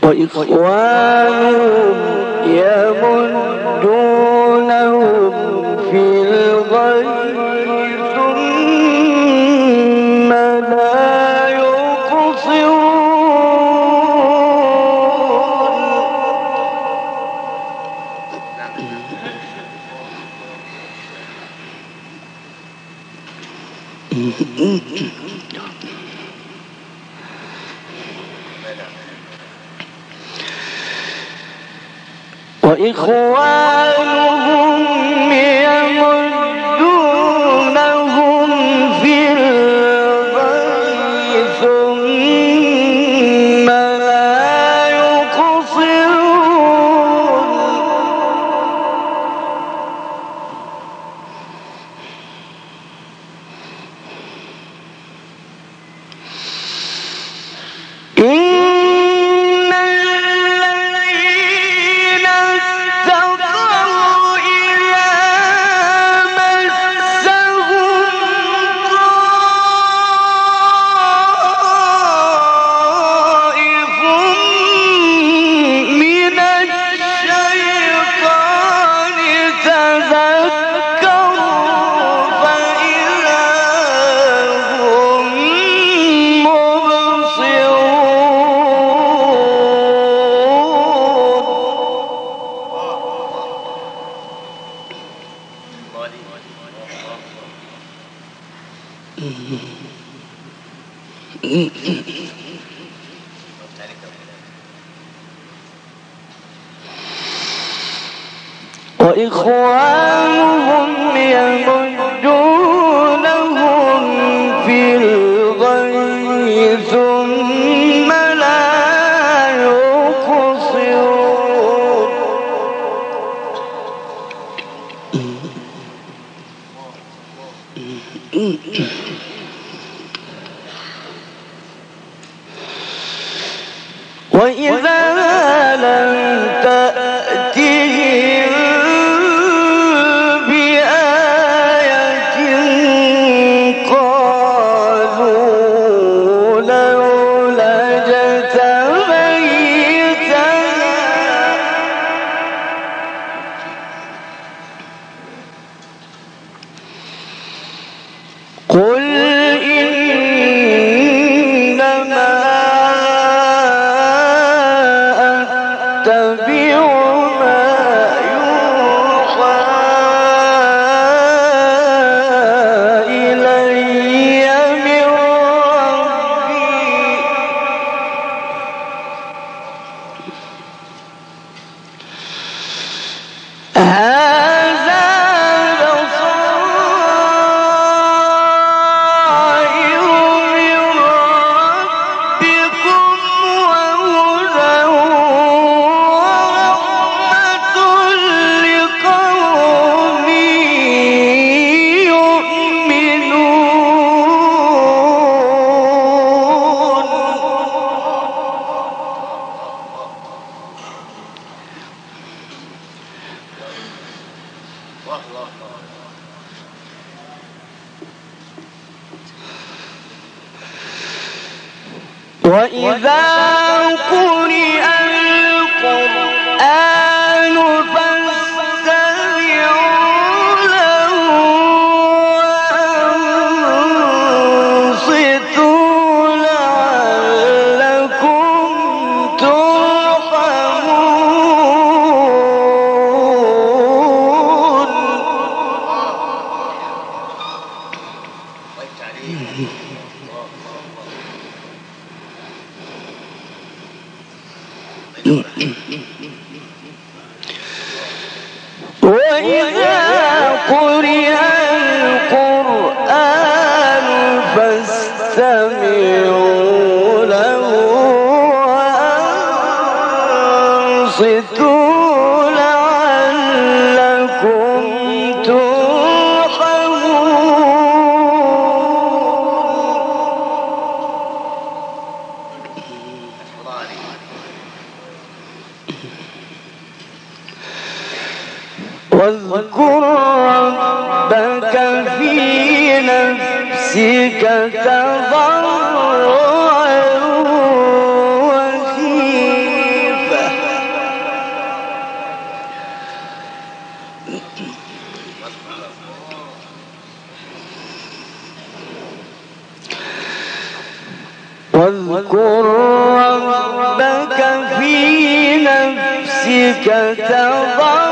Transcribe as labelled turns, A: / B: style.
A: وإخوانهم يمدونهم في الغي ثم لا يقصرون. وإخوانهم يمدونهم في الغي ثم لا يقصرون. وإخوانهم يمدونهم في الغي ثم لا يقصرون. وإذا لم تأتهم بآية قالوا لولا اجتبيتها قل إنما أتبع ما يوحى إلي من ربي هذا بصائر من ربكم وهدى ورحمة لقوم يؤمنون. وإذا قرئ القرآن فاستمعوا له وأنصتوا لعلكم ترحمون. وإذا قرئ القرآن فاستمعوا له وأنصتوا لعلكم واذكر ربك في نفسك تضرعا وخيفة واذكر ربك في نفسك تضرعا